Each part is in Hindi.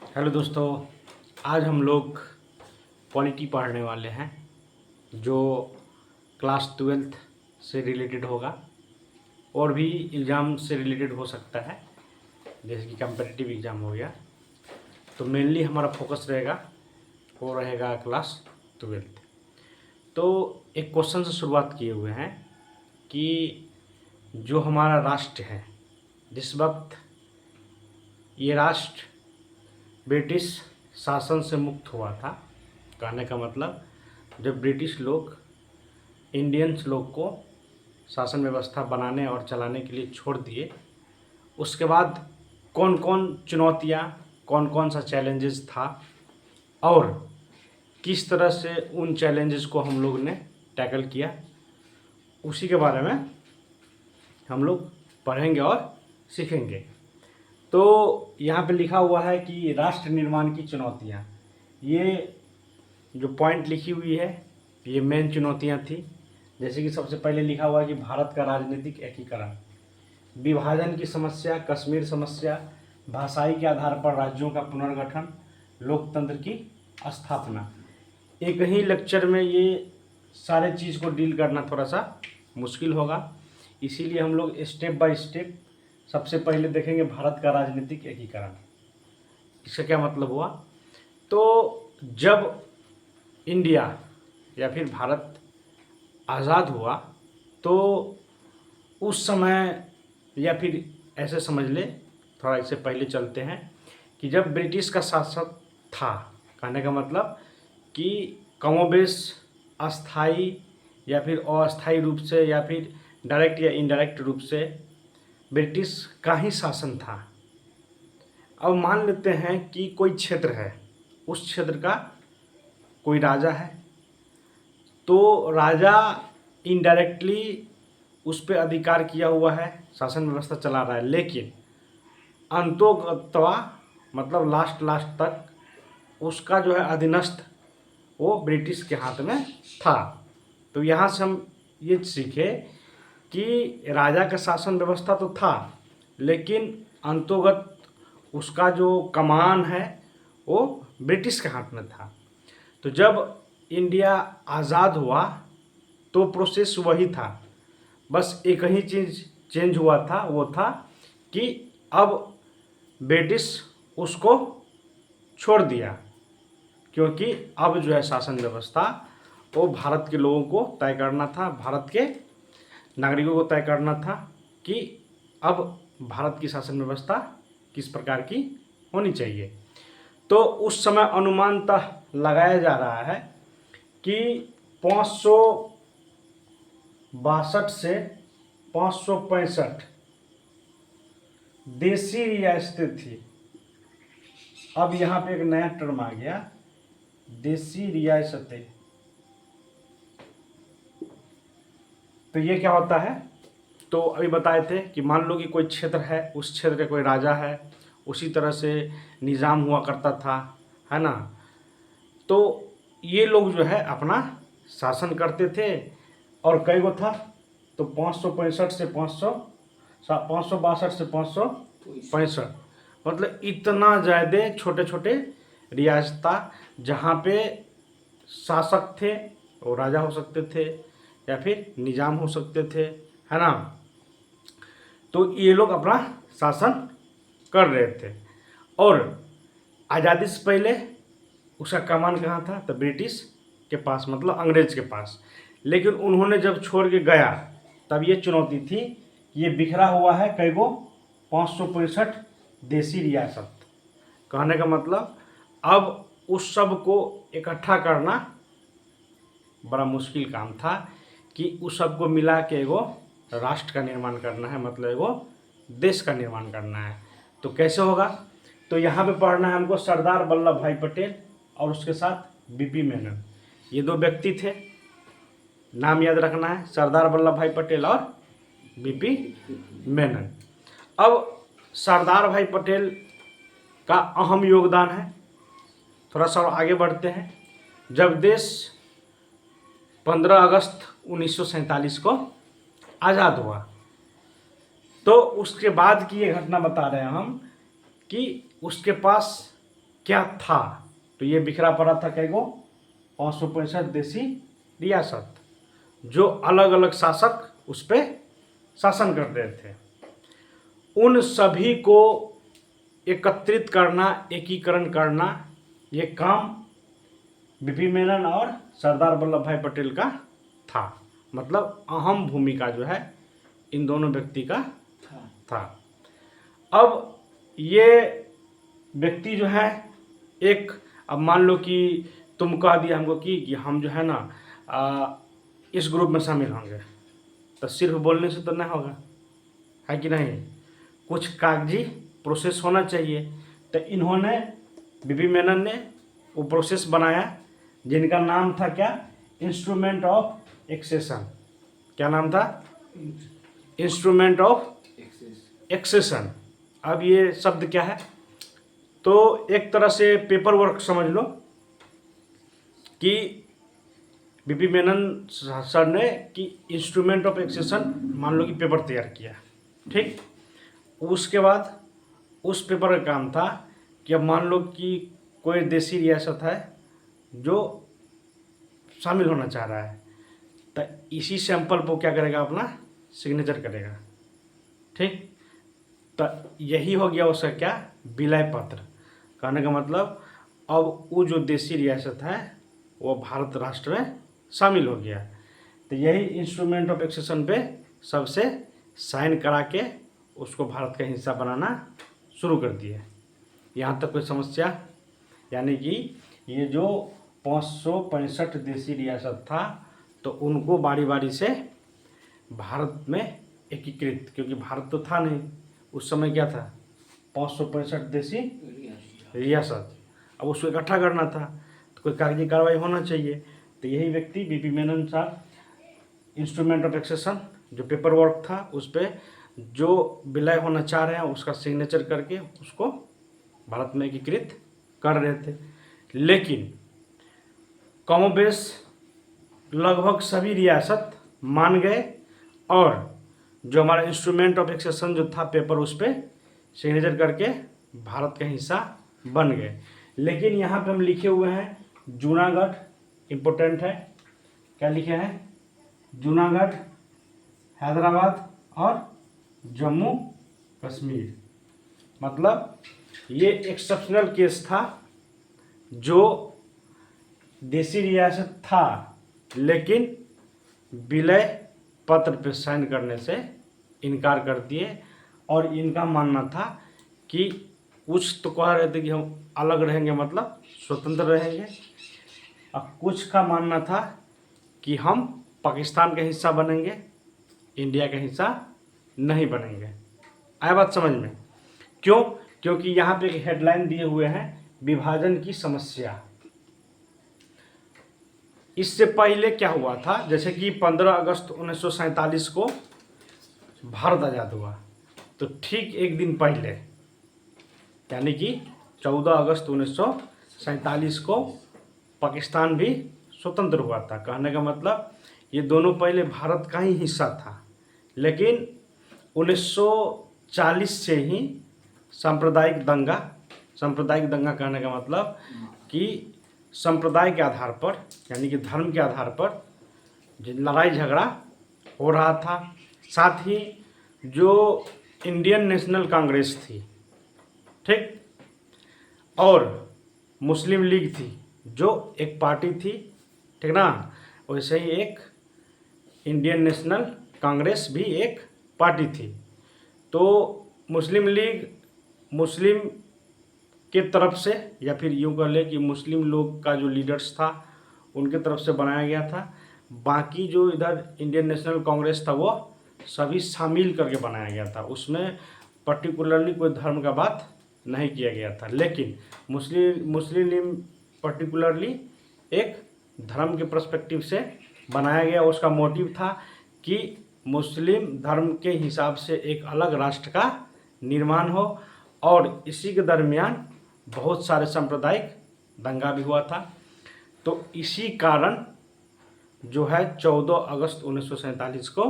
हेलो दोस्तों, आज हम लोग पॉलिटी पढ़ने वाले हैं जो क्लास 12th से रिलेटेड होगा और भी एग्ज़ाम से रिलेटेड हो सकता है, जैसे कि कम्पिटिटिव एग्ज़ाम हो गया। तो मेनली हमारा फोकस रहेगा वो रहेगा क्लास 12th। तो एक क्वेश्चन से शुरुआत किए हुए हैं कि जो हमारा राष्ट्र है, जिस वक्त ये राष्ट्र ब्रिटिश शासन से मुक्त हुआ था, कहने का मतलब जब ब्रिटिश लोग इंडियंस लोग को शासन व्यवस्था बनाने और चलाने के लिए छोड़ दिए, उसके बाद कौन कौन चुनौतियाँ, कौन कौन सा चैलेंजेस था और किस तरह से उन चैलेंजेस को हम लोग ने टैकल किया, उसी के बारे में हम लोग पढ़ेंगे और सीखेंगे। तो यहाँ पे लिखा हुआ है कि राष्ट्र निर्माण की चुनौतियाँ, ये जो पॉइंट लिखी हुई है ये मेन चुनौतियाँ थी। जैसे कि सबसे पहले लिखा हुआ है कि भारत का राजनीतिक एकीकरण, विभाजन की समस्या, कश्मीर समस्या, भाषाई के आधार पर राज्यों का पुनर्गठन, लोकतंत्र की स्थापना। एक ही लेक्चर में ये सारे चीज़ को डील करना थोड़ा सा मुश्किल होगा, इसीलिए हम लोग स्टेप बाय स्टेप सबसे पहले देखेंगे भारत का राजनीतिक एकीकरण। इसका क्या मतलब हुआ? तो जब इंडिया या फिर भारत आज़ाद हुआ तो उस समय, या फिर ऐसे समझ ले, थोड़ा इससे पहले चलते हैं कि जब ब्रिटिश का शासक था, कहने का मतलब कि कमोबेश अस्थाई या फिर अस्थाई रूप से या फिर डायरेक्ट या इनडायरेक्ट रूप से ब्रिटिश का ही शासन था। अब मान लेते हैं कि कोई क्षेत्र है, उस क्षेत्र का कोई राजा है, तो राजा इनडायरेक्टली उस पर अधिकार किया हुआ है, शासन व्यवस्था चला रहा है, लेकिन अंतोगत्वा मतलब लास्ट तक उसका जो है अधीनस्थ वो ब्रिटिश के हाथ में था। तो यहाँ से हम ये सीखे कि राजा का शासन व्यवस्था तो था, लेकिन अंतोगत उसका जो कमान है वो ब्रिटिश के हाथ में था। तो जब इंडिया आज़ाद हुआ तो प्रोसेस वही था, बस एक ही चीज़ चेंज हुआ था, वो था कि अब ब्रिटिश उसको छोड़ दिया, क्योंकि अब जो है शासन व्यवस्था वो भारत के लोगों को तय करना था, भारत के नागरिकों को तय करना था कि अब भारत की शासन व्यवस्था किस प्रकार की होनी चाहिए। तो उस समय अनुमानतः लगाया जा रहा है कि 562 से 565 देसी रियासतें थी। अब यहाँ पे एक नया टर्म आ गया, देसी रियासतें। तो ये क्या होता है? तो अभी बताए थे कि मान लो कि कोई क्षेत्र है, उस क्षेत्र का कोई राजा है, उसी तरह से निज़ाम हुआ करता था, है ना। तो ये लोग जो है अपना शासन करते थे, और कई गो था, तो 565 से 562 से 565, मतलब इतना ज़्यादा छोटे छोटे रियासता, जहाँ पे शासक थे वो राजा हो सकते थे या फिर निज़ाम हो सकते थे, है ना। तो ये लोग अपना शासन कर रहे थे, और आज़ादी से पहले उसका कमान कहाँ था? तो ब्रिटिश के पास, मतलब अंग्रेज के पास। लेकिन उन्होंने जब छोड़ के गया तब ये चुनौती थी कि ये बिखरा हुआ है कई गो 565 देसी रियासत। कहने का मतलब अब उस सब को इकट्ठा करना बड़ा मुश्किल काम था कि उस सब को मिला के एगो राष्ट्र का निर्माण करना है, मतलब एगो देश का निर्माण करना है। तो कैसे होगा? तो यहाँ पे पढ़ना है हमको सरदार वल्लभ भाई पटेल और उसके साथ बीपी मेनन। ये दो व्यक्ति थे, नाम याद रखना है, सरदार वल्लभ भाई पटेल और बीपी मेनन। अब सरदार भाई पटेल का अहम योगदान है। थोड़ा सा आगे बढ़ते हैं। जब देश 15 अगस्त 1947 को आज़ाद हुआ, तो उसके बाद की ये घटना बता रहे हैं हम कि उसके पास क्या था? तो ये बिखरा पड़ा था कैगो 565 देसी रियासत, जो अलग अलग शासक उस पर शासन कर रहे थे। उन सभी को एकत्रित करना, एकीकरण करना, ये काम बीपी मेनन और सरदार वल्लभ भाई पटेल का था। मतलब अहम भूमिका जो है इन दोनों व्यक्ति का था। अब ये व्यक्ति जो है एक, अब मान लो कि तुम कह दिया हमको कि हम जो है ना इस ग्रुप में शामिल होंगे, तो सिर्फ बोलने से तो नहीं होगा, है कि नहीं? कुछ कागजी प्रोसेस होना चाहिए। तो इन्होंने, बीपी मेनन ने वो प्रोसेस बनाया जिनका नाम था क्या? Instrument of accession. क्या नाम था? Instrument of accession. अब ये शब्द क्या है? तो एक तरह से पेपर वर्क समझ लो कि बीपी मेनन सर ने कि इंस्ट्रूमेंट ऑफ एक्सेशन, मान लो कि पेपर तैयार किया, ठीक। उसके बाद उस पेपर का काम था कि अब मान लो कि कोई देसी रियासत है जो शामिल होना चाह रहा है, तो इसी सैंपल पर क्या करेगा? अपना सिग्नेचर करेगा, ठीक। तो यही हो गया उसका क्या? विलय पत्र। कहने का मतलब अब वो जो देसी रियासत है वो भारत राष्ट्र में शामिल हो गया। तो यही इंस्ट्रूमेंट ऑफ एक्सेशन पे सबसे साइन करा के उसको भारत का हिस्सा बनाना शुरू कर दिए। यहाँ तक कोई समस्या? यानी कि ये जो 565 देसी रियासत था, तो उनको बारी बारी से भारत में एकीकृत, क्योंकि भारत तो था नहीं उस समय, क्या था? 565 देसी रियासत। अब उसको इकट्ठा करना था तो कोई कागजी कार्रवाई होना चाहिए। तो यही व्यक्ति बीपी मेनन साहब इंस्ट्रूमेंट ऑफ एक्सेशन जो पेपर वर्क था उस पर जो विलय होना चाह रहे हैं उसका सिग्नेचर करके उसको भारत में एकीकृत कर रहे थे। लेकिन कमोबेश लगभग सभी रियासत मान गए और जो हमारा इंस्ट्रूमेंट ऑफ एक्सेशन जो था पेपर, उस पर सिग्नेचर करके भारत का हिस्सा बन गए। लेकिन यहाँ पे हम लिखे हुए हैं जूनागढ़, इम्पोर्टेंट है। क्या लिखे हैं? जूनागढ़, हैदराबाद और जम्मू कश्मीर। मतलब ये एक्सेप्शनल केस था, जो देसी रियासत था लेकिन विलय पत्र पे साइन करने से इनकार कर दिए। और इनका मानना था कि कुछ तो कह रहे थे कि हम अलग रहेंगे, मतलब स्वतंत्र रहेंगे, और कुछ का मानना था कि हम पाकिस्तान का हिस्सा बनेंगे, इंडिया का हिस्सा नहीं बनेंगे। आया बात समझ में? क्यों? क्योंकि यहाँ पे एक हेडलाइन दिए हुए हैं, विभाजन की समस्या। इससे पहले क्या हुआ था? जैसे कि 15 अगस्त 1947 को भारत आज़ाद हुआ, तो ठीक एक दिन पहले यानी कि 14 अगस्त 1947 को पाकिस्तान भी स्वतंत्र हुआ था। कहने का मतलब ये दोनों पहले भारत का ही हिस्सा था, लेकिन 1940 से ही सांप्रदायिक दंगा कहने का मतलब कि संप्रदाय के आधार पर, यानी कि धर्म के आधार पर लड़ाई झगड़ा हो रहा था। साथ ही जो इंडियन नेशनल कांग्रेस थी, ठीक, और मुस्लिम लीग थी जो एक पार्टी थी, ठीक ना, वैसे ही एक इंडियन नेशनल कांग्रेस भी एक पार्टी थी। तो मुस्लिम लीग मुस्लिम के तरफ से, या फिर यूँ कह ले कि मुस्लिम लोग का जो लीडर्स था उनके तरफ से बनाया गया था। बाकी जो इधर इंडियन नेशनल कांग्रेस था वो सभी शामिल करके बनाया गया था, उसमें पर्टिकुलरली कोई धर्म का बात नहीं किया गया था। लेकिन मुस्लिम लीग पर्टिकुलरली एक धर्म के पर्सपेक्टिव से बनाया गया। उसका मोटिव था कि मुस्लिम धर्म के हिसाब से एक अलग राष्ट्र का निर्माण हो, और इसी के दरमियान बहुत सारे सांप्रदायिक दंगा भी हुआ था। तो इसी कारण जो है 14 अगस्त 1947 को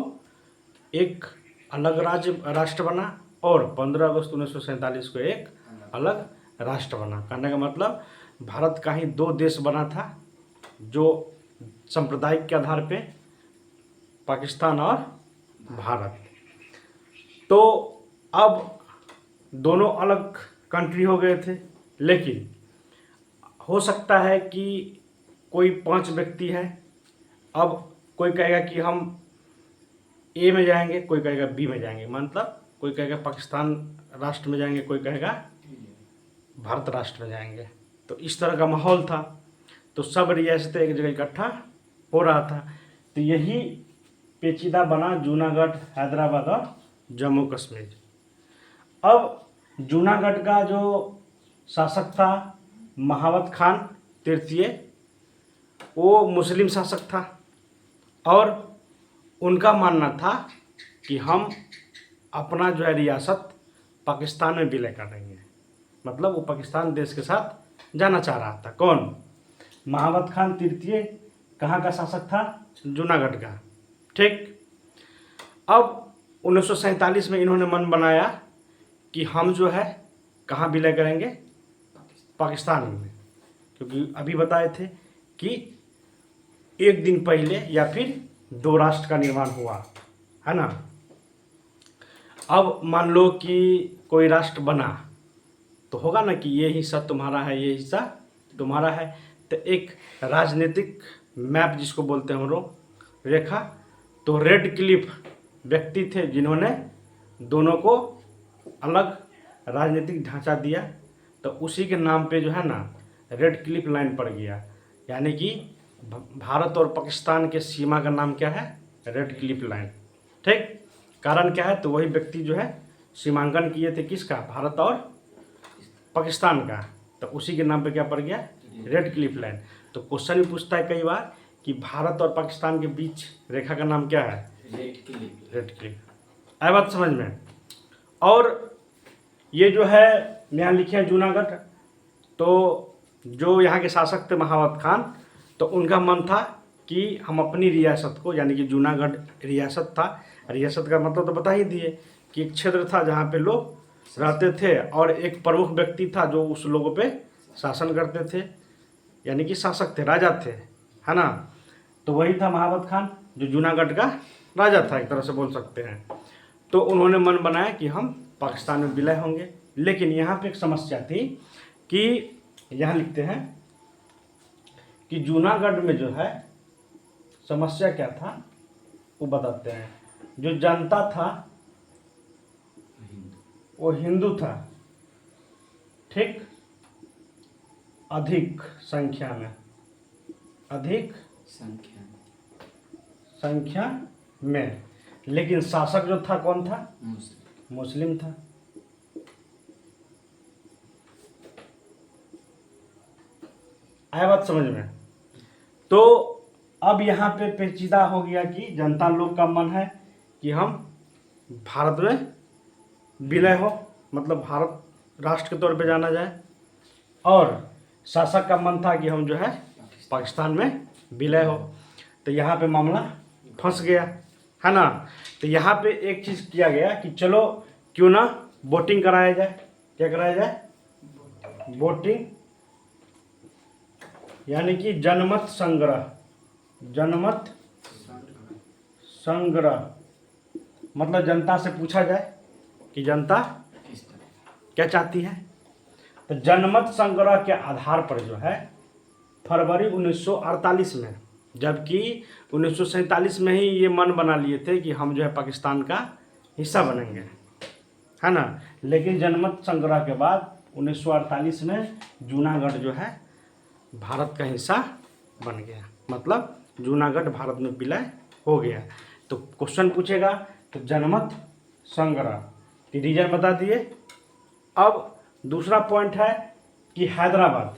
एक अलग राष्ट्र बना, और 15 अगस्त 1947 को एक अलग राष्ट्र बना। कहने का मतलब भारत का ही दो देश बना था, जो सांप्रदायिक के आधार पे, पाकिस्तान और भारत। तो अब दोनों अलग कंट्री हो गए थे, लेकिन हो सकता है कि कोई 5 व्यक्ति है, अब कोई कहेगा कि हम ए में जाएंगे, कोई कहेगा बी में जाएंगे, मतलब कोई कहेगा पाकिस्तान राष्ट्र में जाएंगे, कोई कहेगा भारत राष्ट्र में जाएंगे। तो इस तरह का माहौल था, तो सब रियासतें एक जगह इकट्ठा हो रहा था। तो यही पेचीदा बना जूनागढ़, हैदराबाद और जम्मू कश्मीर। अब जूनागढ़ का जो शासक था महावत खान तृतीय, वो मुस्लिम शासक था और उनका मानना था कि हम अपना जो है रियासत पाकिस्तान में विलय कर देंगे। मतलब वो पाकिस्तान देश के साथ जाना चाह रहा था। कौन? महावत खान तृतीय कहाँ का शासक था? जूनागढ़ का। ठीक। अब 1947 में इन्होंने मन बनाया कि हम जो है कहाँ विलय करेंगे? पाकिस्तान में, क्योंकि अभी बताए थे कि एक दिन पहले या फिर 2 राष्ट्र का निर्माण हुआ है ना। अब मान लो कि कोई राष्ट्र बना तो होगा ना कि ये हिस्सा तुम्हारा है, ये हिस्सा तुम्हारा है। तो एक राजनीतिक मैप जिसको बोलते हैं हम लोग, रेखा, तो रेड क्लिफ व्यक्ति थे जिन्होंने दोनों को अलग राजनीतिक ढांचा दिया। तो उसी के नाम पे जो है ना रेड क्लिफ लाइन पड़ गया, यानी कि भारत और पाकिस्तान के सीमा का नाम क्या है? Red Cliff line. ठीक। कारण क्या है? तो वही व्यक्ति जो है सीमांकन किए थे किसका? भारत और पाकिस्तान का। तो उसी के नाम पे क्या पड़ गया? Red Cliff line. तो क्वेश्चन भी पूछता है कई बार कि भारत और पाकिस्तान के बीच रेखा का नाम क्या है? Red Cliff. आया बात समझ में? और ये जो है यहाँ लिखे हैं जूनागढ़, तो जो यहाँ के शासक थे महावत खान, तो उनका मन था कि हम अपनी रियासत को, यानी कि जूनागढ़ रियासत था, रियासत का मतलब तो बता ही दिए कि एक क्षेत्र था जहाँ पे लोग रहते थे और एक प्रमुख व्यक्ति था जो उस लोगों पे शासन करते थे, यानी कि शासक थे, राजा थे, है ना। तो वही था महावत खान जो जूनागढ़ का राजा था, एक तरह से बोल सकते हैं। तो उन्होंने मन बनाया कि हम पाकिस्तान में विलय होंगे। लेकिन यहाँ पे एक समस्या थी कि यहाँ लिखते हैं कि जूनागढ़ में जो है समस्या क्या था वो बताते हैं। जो जनता था वो हिंदू था, ठीक, अधिक संख्या में, अधिक संख्या में। लेकिन शासक जो था कौन था? मुस्लिम था। आया बात समझ में? तो अब यहाँ पे पेचीदा हो गया कि जनता लोग का मन है कि हम भारत में विलय हो, मतलब भारत राष्ट्र के तौर पे जाना जाए, और शासक का मन था कि हम जो है पाकिस्तान में विलय हो। तो यहाँ पे मामला फंस गया, है ना। तो यहाँ पे एक चीज़ किया गया कि चलो क्यों ना वोटिंग कराया जाए। क्या कराया जाए? वोटिंग, यानी कि जनमत संग्रह। जनमत संग्रह मतलब जनता से पूछा जाए कि जनता क्या चाहती है। तो जनमत संग्रह के आधार पर जो है फरवरी 1948 में, जबकि 1947 में ही ये मन बना लिए थे कि हम जो है पाकिस्तान का हिस्सा बनेंगे, है ना। लेकिन जनमत संग्रह के बाद 1948 में जूनागढ़ जो है भारत का हिस्सा बन गया, मतलब जूनागढ़ भारत में विलय हो गया। तो क्वेश्चन पूछेगा तो जनमत संग्रह की रीजन बता दिए। अब दूसरा पॉइंट है कि हैदराबाद।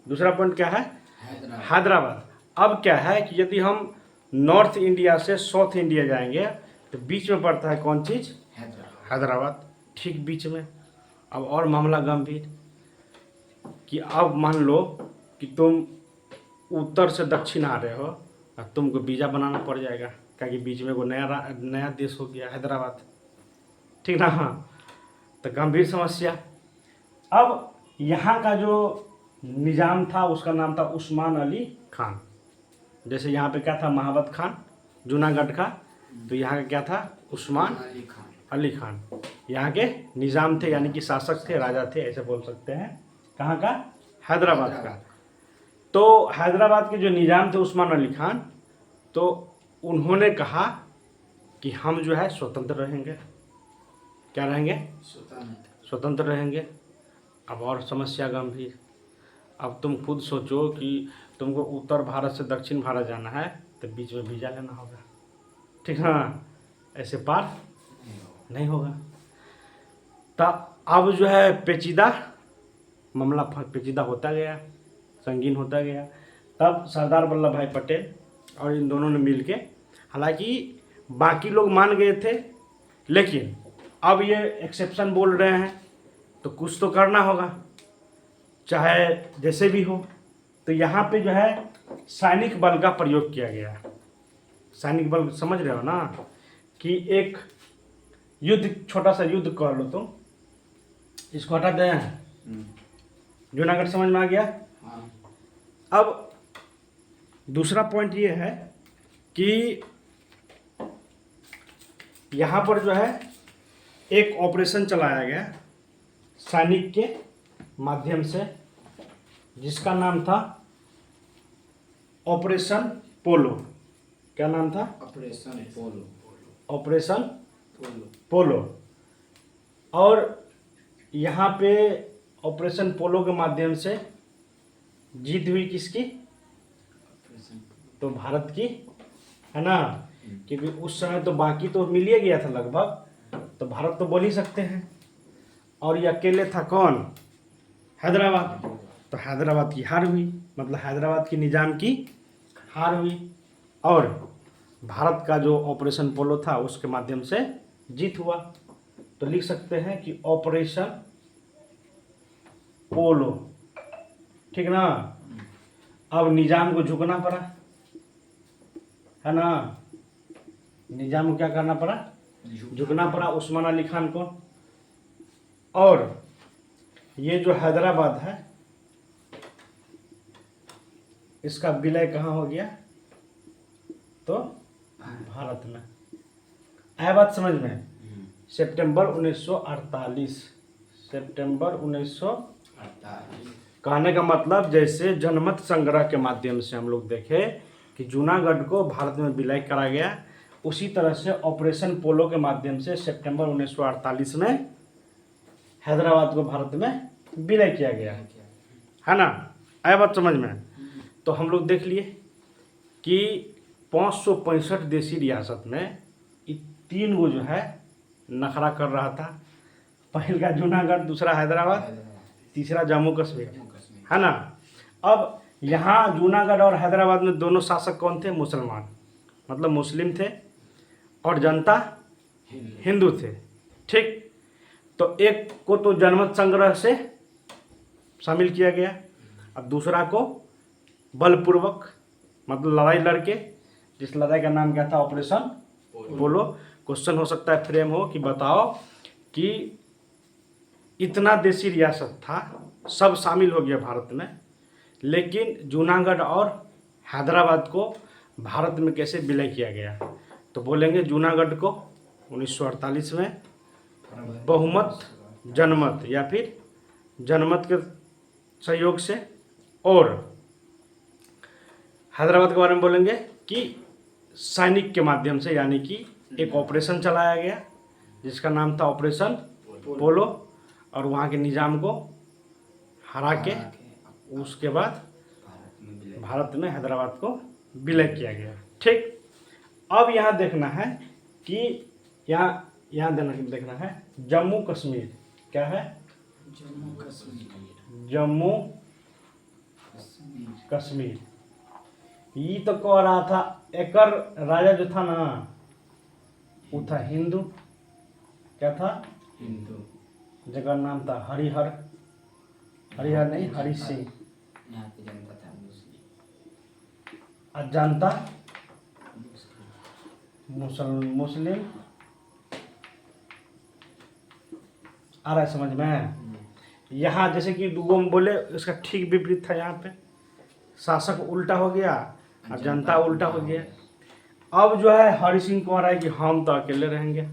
दूसरा पॉइंट क्या है? हैदराबाद। अब क्या है कि यदि हम नॉर्थ इंडिया से साउथ इंडिया जाएंगे तो बीच में पड़ता है कौन चीज़? हैदराबाद, ठीक बीच में। अब और मामला गंभीर कि अब मान लो कि तुम उत्तर से दक्षिण आ रहे हो और तुमको वीज़ा बनाना पड़ जाएगा, क्योंकि बीच में वो नया देश हो गया हैदराबाद, ठीक ना। हाँ, तो गंभीर समस्या। अब यहाँ का जो निज़ाम था उसका नाम था उस्मान अली खान। जैसे यहाँ पे क्या था, महाबत खान जूनागढ़ का, तो यहाँ का क्या था, उस्मान अली खान। यहाँ के निज़ाम थे, यानी कि शासक थे, राजा थे, ऐसे बोल सकते हैं। कहाँ का, हैदराबाद का। तो हैदराबाद के जो निज़ाम थे उस्मान अली खान, तो उन्होंने कहा कि हम जो है स्वतंत्र रहेंगे। क्या रहेंगे, स्वतंत्र रहेंगे। अब और समस्या गंभीर। अब तुम खुद सोचो कि तुमको उत्तर भारत से दक्षिण भारत जाना है तो बीच में वीज़ा लेना होगा, ठीक है ना, ऐसे पार नहीं होगा। तब अब जो है पेचीदा मामला पेचीदा होता गया, संगीन होता गया। तब सरदार वल्लभ भाई पटेल और इन दोनों ने मिलके, हालांकि बाकी लोग मान गए थे, लेकिन अब ये एक्सेप्शन बोल रहे हैं तो कुछ तो करना होगा, चाहे जैसे भी हो। तो यहाँ पे जो है सैनिक बल का प्रयोग किया गया। सैनिक बल समझ रहे हो ना, कि एक युद्ध, छोटा सा युद्ध कर लो तुम, इसको हटा दें। जूनागढ़ समझ में आ गया। अब दूसरा पॉइंट ये है कि यहाँ पर जो है एक ऑपरेशन चलाया गया सैनिक के माध्यम से, जिसका नाम था ऑपरेशन पोलो। क्या नाम था, ऑपरेशन पोलो। ऑपरेशन पोलो। और यहाँ पे ऑपरेशन पोलो के माध्यम से जीत हुई किसकी, तो भारत की, है ना, क्योंकि उस समय तो बाकी तो मिल ही गया था लगभग, तो भारत तो बोल ही सकते हैं। और ये अकेले था कौन, हैदराबाद। तो हैदराबाद की हार हुई, मतलब हैदराबाद की निज़ाम की हार हुई, और भारत का जो ऑपरेशन पोलो था उसके माध्यम से जीत हुआ। तो लिख सकते हैं कि ऑपरेशन पोलो, ठीक ना। अब निज़ाम को झुकना पड़ा, है ना, निज़ाम को क्या करना पड़ा, झुकना पड़ा उस्मान अली खान को। और ये जो हैदराबाद है इसका विलय कहाँ हो गया, तो भारत में। आया बात समझ में। सितंबर 1948, सितंबर 1948। कहने का मतलब जैसे जनमत संग्रह के माध्यम से हम लोग देखें कि जूनागढ़ को भारत में विलय करा गया, उसी तरह से ऑपरेशन पोलो के माध्यम से सितंबर 1948 में हैदराबाद को भारत में विलय किया गया, है ना। आया बात समझ में। तो हम लोग देख लिए कि 565 देशी रियासत में 3 गो जो है नखरा कर रहा था। पहला जूनागढ़, दूसरा हैदराबाद, तीसरा जम्मू कश्मीर, है ना। अब यहाँ जूनागढ़ और हैदराबाद में दोनों शासक कौन थे, मुसलमान, मतलब मुस्लिम थे, और जनता हिंदू थे, ठीक। तो एक को तो जनमत संग्रह से शामिल किया गया, अब दूसरा को बलपूर्वक, मतलब लड़ाई लड़के, जिस लड़ाई का नाम क्या था, ऑपरेशन पोलो। क्वेश्चन हो सकता है फ्रेम हो कि बताओ कि इतना देशी रियासत था, सब शामिल हो गया भारत में, लेकिन जूनागढ़ और हैदराबाद को भारत में कैसे विलय किया गया। तो बोलेंगे जूनागढ़ को 1948 में बहुमत जनमत या फिर जनमत के सहयोग से, और हैदराबाद के बारे में बोलेंगे कि सैनिक के माध्यम से, यानी कि एक ऑपरेशन चलाया गया जिसका नाम था ऑपरेशन पोलो, और वहाँ के निज़ाम को हरा के उसके बाद भारत में हैदराबाद को विलय किया गया, ठीक। अब यहाँ देखना है कि यहाँ देखना है जम्मू कश्मीर। क्या है, जम्मू कश्मीर। ये तो कह रहा था एकर राजा जो था ना वो था हिंदू। क्या था, हिंदू, जगह नाम था हरिहर, हरिहर नहीं, हरि सिंह। यहाँ पे जनता था मुस्लिम, जनता मुस्लिम। आ रहा है समझ में। यहाँ जैसे कि दुगो में बोले, इसका ठीक विपरीत था। यहाँ पे शासक उल्टा हो गया और जनता उल्टा हो गया। अब जो है हरि सिंह कह रहा है कि हम तो अकेले रहेंगे।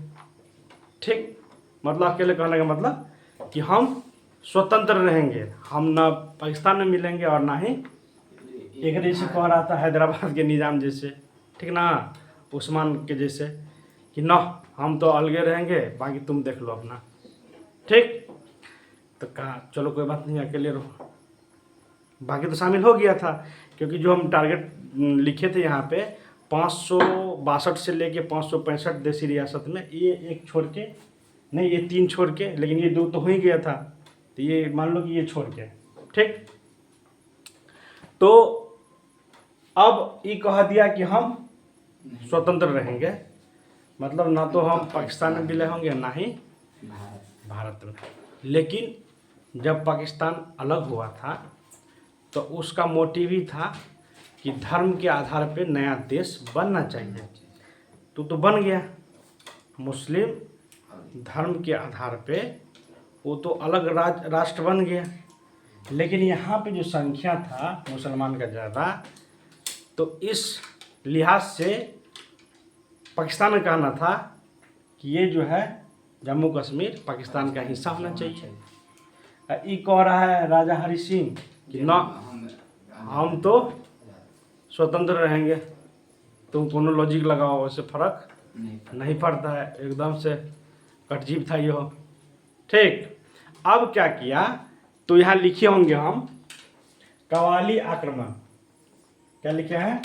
ठीक, मतलब अकेले कहने का मतलब कि हम स्वतंत्र रहेंगे, हम ना पाकिस्तान में मिलेंगे और ना ही एक जैसे कह रहा था हैदराबाद के निज़ाम जैसे, ठीक ना, उस्मान के जैसे, कि ना हम तो अलगे रहेंगे, बाकी तुम देख लो अपना। ठीक, तो कहा चलो कोई बात नहीं, अकेले रहो। बाकी तो शामिल हो गया था, क्योंकि जो हम टारगेट लिखे थे यहाँ पे 562 से लेके 565 देसी रियासत में, ये एक छोड़ के नहीं, ये 3 छोड़ के, लेकिन ये 2 तो हो ही गया था, तो ये मान लो कि ये छोड़ के। ठीक, तो अब ये कह दिया कि हम स्वतंत्र रहेंगे, मतलब ना तो हम पाकिस्तान में विलय होंगे ना ही भारत में। लेकिन जब पाकिस्तान अलग हुआ था तो उसका मोटिव ही था कि धर्म के आधार पे नया देश बनना चाहिए। तो बन गया, मुस्लिम धर्म के आधार पे वो तो अलग राष्ट्र बन गया। लेकिन यहाँ पे जो संख्या था मुसलमान का ज़्यादा, तो इस लिहाज से पाकिस्तान का कहना था कि ये जो है जम्मू कश्मीर पाकिस्तान का हिस्सा होना चाहिए। ये कह रहा है राजा हरि सिंह कि ना, हम तो स्वतंत्र रहेंगे, तुम कोनो लॉजिक लगाओ, उससे फर्क नहीं पड़ता है। एकदम से कटजीब था ये। ठीक, अब क्या किया, तो यहाँ लिखे होंगे हम कवाली आक्रमण। क्या लिखे हैं?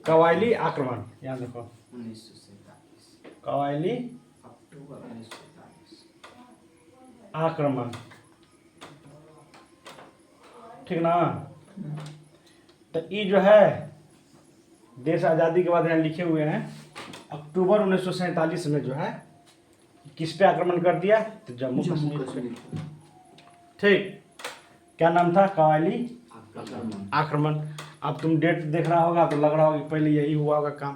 कवाली आक्रमण। यहाँ देखो 1947 कवाली अक्टूबर 1947। आक्रमण, ठीक ना। तो ये जो है देश आज़ादी के बाद यहाँ लिखे हुए हैं, अक्टूबर 1947 में जो है किस पे आक्रमण कर दिया, तो जम्मू कश्मीर पे। ठीक, क्या नाम था? कवाली आक्रमण। अब तुम डेट देख रहा होगा तो लग रहा होगा कि पहले यही हुआ होगा काम,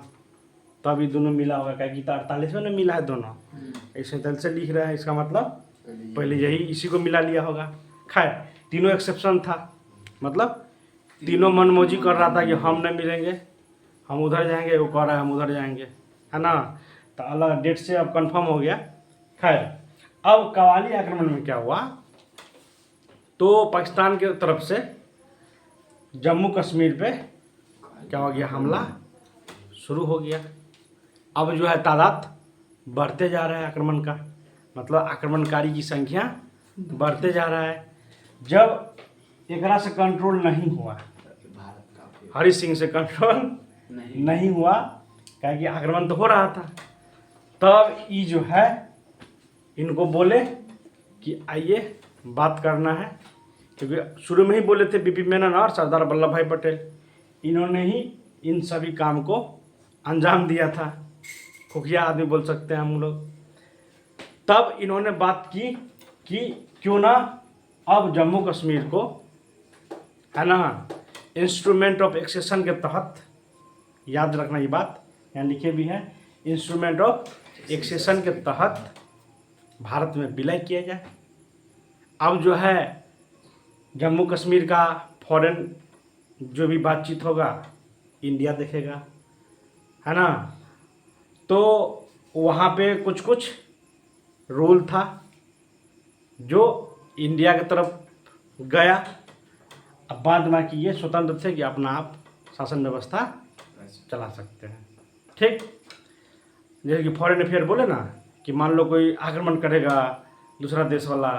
तभी दोनों मिला होगा, क्या गीता 48 में मिला है दोनों, ऐसे दल से लिख रहा है, इसका मतलब पहले यही इसी को मिला लिया होगा। खैर, तीनों एक्सेप्शन था, मतलब तीनों मनमौजी कर रहा था कि हम नहीं मिलेंगे, हम उधर जाएंगे, वो कह रहा है हम उधर जाएंगे, है ना। तो अलग डेट से अब कंफर्म हो गया। खैर, अब कवाली आक्रमण में क्या हुआ, तो पाकिस्तान की तरफ से जम्मू कश्मीर पे क्या हो गया, हमला शुरू हो गया। अब जो है तादाद बढ़ते जा रहा है आक्रमण का, मतलब आक्रमणकारी की संख्या बढ़ते जा रहा है। जब एकरा से कंट्रोल नहीं हुआ, हरि सिंह से कंट्रोल नहीं हुआ, क्या कि आक्रमण तो हो रहा था, तब ये जो है इनको बोले कि आइए बात करना है, क्योंकि शुरू में ही बोले थे बीपी मेनन और सरदार वल्लभ भाई पटेल, इन्होंने ही इन सभी काम को अंजाम दिया था, खुफिया आदमी बोल सकते हैं हम लोग। तब इन्होंने बात की कि क्यों ना अब जम्मू कश्मीर को, है ना, इंस्ट्रूमेंट ऑफ एक्सेशन के तहत, याद रखना ये बात, यहाँ लिखे भी है, इंस्ट्रूमेंट ऑफ एक्सेशन के तहत भारत में विलय किया जाए। अब जो है जम्मू कश्मीर का फॉरेन जो भी बातचीत होगा इंडिया देखेगा, है ना। तो वहाँ पे कुछ कुछ रूल था जो इंडिया की तरफ गया। अब बाद में कि ये स्वतंत्र थे कि अपना आप शासन व्यवस्था चला सकते हैं। ठीक, जैसे कि फॉरेन अफेयर बोले ना कि मान लो कोई आक्रमण करेगा दूसरा देश वाला,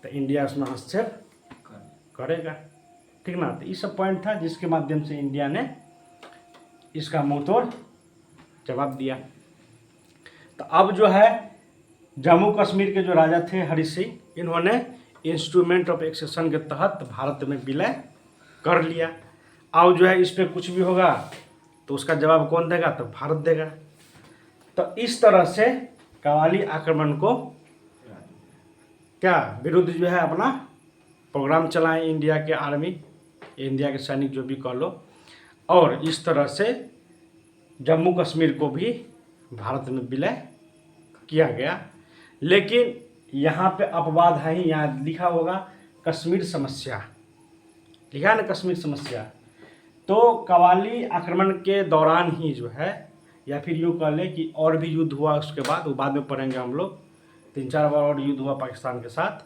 तो इंडिया उसमें हस्तक्षेप करेगा, ठीक ना। तो ये सब पॉइंट था जिसके माध्यम से इंडिया ने इसका मुंहतोड़ जवाब दिया। तो अब जो है जम्मू कश्मीर के जो राजा थे हरि सिंह, इन्होंने इंस्ट्रूमेंट ऑफ एक्सेशन के तहत भारत में विलय कर लिया। अब जो है इस पर कुछ भी होगा तो उसका जवाब कौन देगा, तो भारत देगा। तो इस तरह से कवाली आक्रमण को क्या विरुद्ध जो है अपना प्रोग्राम चलाएं इंडिया के आर्मी, इंडिया के सैनिक जो भी कह लो, और इस तरह से जम्मू कश्मीर को भी भारत में विलय किया गया। लेकिन यहाँ पे अपवाद है ही, यहाँ लिखा होगा कश्मीर समस्या, लिखा है ना कश्मीर समस्या। तो कव्वाली आक्रमण के दौरान ही जो है, या फिर यूँ कह लें कि और भी युद्ध हुआ उसके बाद, वो बाद में पढ़ेंगे हम लोग, 3-4 बार और युद्ध हुआ पाकिस्तान के साथ।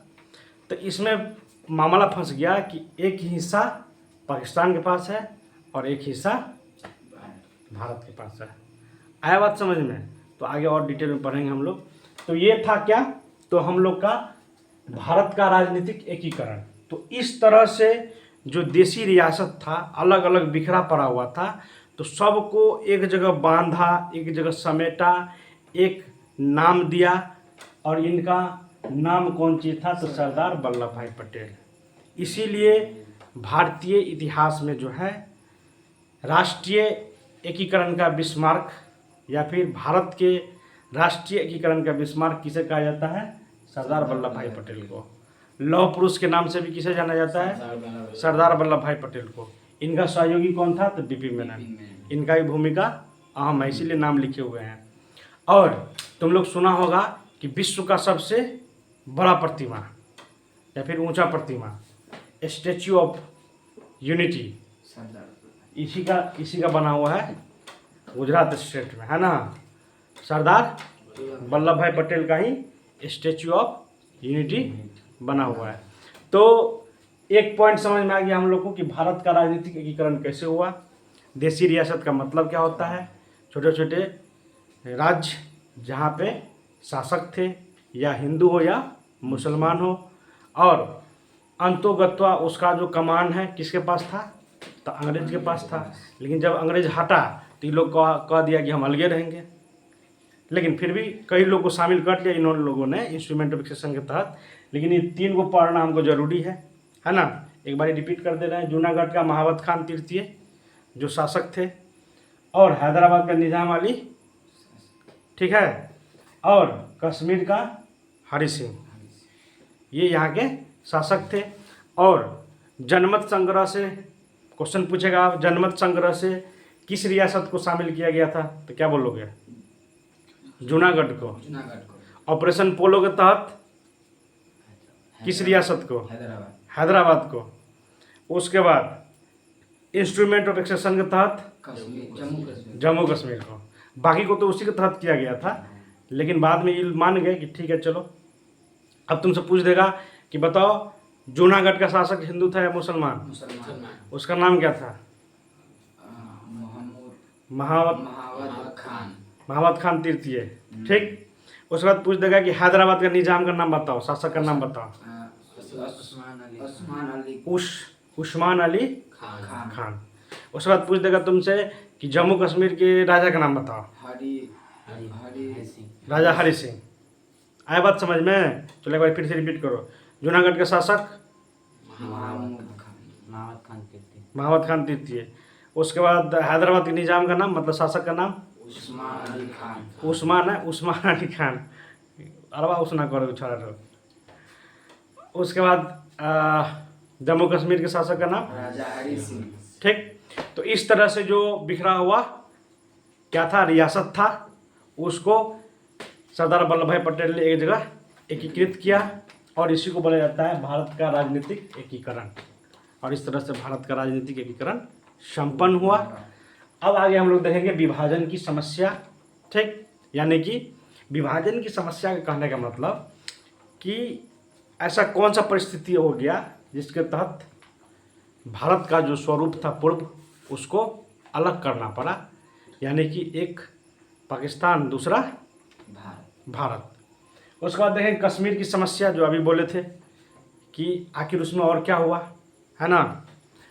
तो इसमें मामला फंस गया कि एक ही हिस्सा पाकिस्तान के पास है और एक हिस्सा भारत के पास है। आया बात समझ में? तो आगे और डिटेल में पढ़ेंगे हम लोग। तो ये था क्या, तो हम लोग का भारत का राजनीतिक एकीकरण। तो इस तरह से जो देशी रियासत था, अलग अलग बिखरा पड़ा हुआ था, तो सबको एक जगह बांधा, एक जगह समेटा, एक नाम दिया, और इनका नाम कौन सी था, तो सरदार वल्लभ भाई पटेल। इसीलिए भारतीय इतिहास में जो है राष्ट्रीय एकीकरण का बिस्मार्क, या फिर भारत के राष्ट्रीय एकीकरण का बिस्मार्क किसे कहा जाता है, सरदार वल्लभ भाई पटेल को। लौह पुरुष के नाम से भी किसे जाना जाता है, सरदार वल्लभ भाई पटेल को। इनका सहयोगी कौन था, तो बीपी मेनन। इनका भी भूमिका अहम है, इसीलिए नाम लिखे हुए हैं। और तुम लोग सुना होगा कि विश्व का सबसे बड़ा प्रतिमा या फिर ऊंचा प्रतिमा, स्टैच्यू ऑफ यूनिटी, इसी का बना हुआ है गुजरात स्टेट में, है ना। सरदार वल्लभ भाई पटेल का ही स्टैच्यू ऑफ यूनिटी बना हुआ है। तो एक पॉइंट समझ में आ गया हम लोग को कि भारत का राजनीतिक एकीकरण कैसे हुआ, देशी रियासत का मतलब क्या होता है, छोटे छोटे राज्य जहाँ पे शासक थे, या हिंदू हो या मुसलमान हो, और अंतोगत्वा उसका जो कमान है किसके पास था, तो अंग्रेज के पास था। लेकिन जब अंग्रेज हटा तो ये लोग कह दिया कि हम अलगे रहेंगे। लेकिन फिर भी कई लोग को शामिल कर लिया इन लोगों ने इंस्ट्रूमेंट ऑफ एक्सेशन के तहत। लेकिन ये 3 को पढ़ना हमको जरूरी है ना। एक बार रिपीट कर दे रहे हैं। जूनागढ़ का महावत खान तृतीय जो शासक थे, और हैदराबाद का निजाम अली, ठीक है, और कश्मीर का हरि सिंह, ये यहाँ के शासक थे। और जनमत संग्रह से क्वेश्चन पूछेगा आप, जनमत संग्रह से किस रियासत को शामिल किया गया था, तो क्या बोलोगे, जूनागढ़ को। ऑपरेशन पोलो के तहत किस रियासत को, हैदराबाद को। उसके बाद इंस्ट्रूमेंट ऑफ एक्सेशन के तहत जम्मू कश्मीर को। बाकी को तो उसी के तहत किया गया था, लेकिन बाद में ये मान गए कि ठीक है चलो। अब तुमसे पूछ देगा कि बताओ जूनागढ़ का शासक हिंदू था या मुसलमान, उसका नाम क्या था, महावत खान तृतीय, ठीक। उसके बाद पूछ देगा कि हैदराबाद का निजाम का नाम बताओ, शासक का नाम बताओ, उस्मान अली खान। उसके बाद पूछ देगा तुमसे कि जम्मू कश्मीर के राजा का नाम बताओ, राजा हरि सिंह। आया बात समझ में? चलो एक बार फिर से रिपीट करो। जूनागढ़ के शासक महावत खान तृतीय। उसके बाद हैदराबाद के निजाम का नाम, मतलब शासक का नाम, उस्मान अली खान। अरबा उसना करो छोड़ा रहो। उसके बाद जम्मू कश्मीर के शासक का नाम राजा हरि सिंह, ठीक। तो इस तरह से जो बिखरा हुआ क्या था, रियासत था, उसको सरदार वल्लभ भाई पटेल ने एक जगह एकीकृत किया, और इसी को बोला जाता है भारत का राजनीतिक एकीकरण। और इस तरह से भारत का राजनीतिक एकीकरण संपन्न हुआ। अब आगे हम लोग देखेंगे विभाजन की समस्या, ठीक। यानी कि विभाजन की समस्या का कहने का मतलब कि ऐसा कौन सा परिस्थिति हो गया जिसके तहत भारत का जो स्वरूप था पूर्व, उसको अलग करना पड़ा। यानी कि एक पाकिस्तान, दूसरा भारत। उसके बाद देखें कश्मीर की समस्या, जो अभी बोले थे कि आखिर उसमें और क्या हुआ, है ना।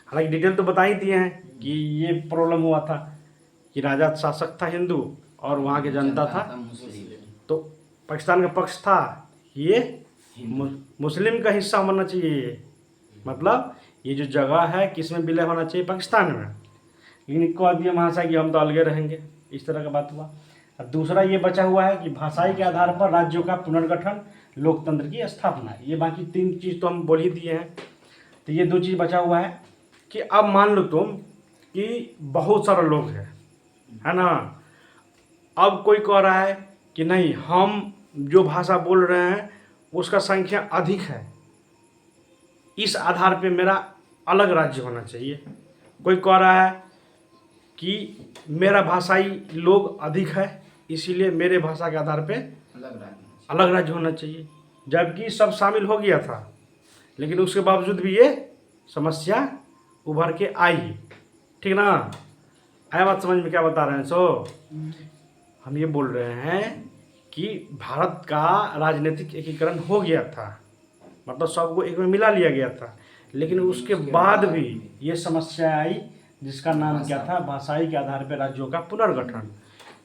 हालांकि डिटेल तो बता ही दिए हैं कि ये प्रॉब्लम हुआ था कि राजा शासक था हिंदू और वहाँ की जनता था, तो पाकिस्तान का पक्ष था ये मुस्लिम का हिस्सा होना चाहिए, मतलब ये जो जगह है किस में विलय होना चाहिए, पाकिस्तान में। लेकिन कह दिया महाशय कि हम तो अलगे रहेंगे, इस तरह का बात हुआ। और दूसरा ये बचा हुआ है कि भाषाई के आधार पर राज्यों का पुनर्गठन, लोकतंत्र की स्थापना। ये बाकी 3 चीज़ तो हम बोल ही दिए हैं। तो ये 2 चीज़ बचा हुआ है कि अब मान लो तुम कि बहुत सारे लोग हैं, है ना। अब कोई कह रहा है कि नहीं, हम जो भाषा बोल रहे हैं उसका संख्या अधिक है, इस आधार पे मेरा अलग राज्य होना चाहिए। कोई कह रहा है कि मेरा भाषाई लोग अधिक है, इसीलिए मेरे भाषा के आधार पे अलग राज्य होना चाहिए, जबकि सब शामिल हो गया था, लेकिन उसके बावजूद भी ये समस्या उभर के आई। ठीक ना? आया बात समझ में क्या बता रहे हैं? हम ये बोल रहे हैं कि भारत का राजनीतिक एकीकरण हो गया था, मतलब सबको एक में मिला लिया गया था, लेकिन उसके बाद भी ये समस्या आई जिसका नाम क्या था? भाषाई के आधार पर राज्यों का पुनर्गठन।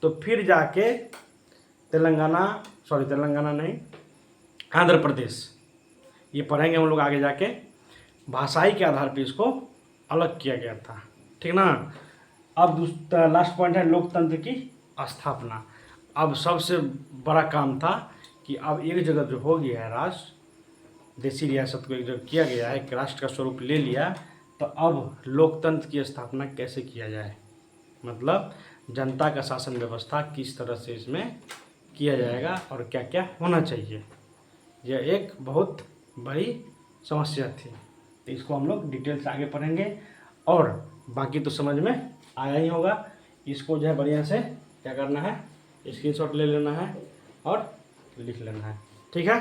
तो फिर जाके तेलंगाना नहीं, आंध्र प्रदेश, ये पढ़ेंगे हम लोग आगे जाके, भाषाई के आधार पर इसको अलग किया गया था। ठीक ना? अब लास्ट पॉइंट है लोकतंत्र की स्थापना। अब सबसे बड़ा काम था कि अब एक जगह जो हो गया है राष्ट्र, देशी रियासत को एक जगह किया गया है, एक राष्ट्र का स्वरूप ले लिया, तो अब लोकतंत्र की स्थापना कैसे किया जाए, मतलब जनता का शासन व्यवस्था किस तरह से इसमें किया जाएगा और क्या क्या होना चाहिए, यह एक बहुत बड़ी समस्या थी। तो इसको हम लोग डिटेल से आगे पढ़ेंगे, और बाकी तो समझ में आया ही होगा। इसको जो है बढ़िया से क्या करना है, स्क्रीनशॉट ले लेना है और लिख लेना है। ठीक है?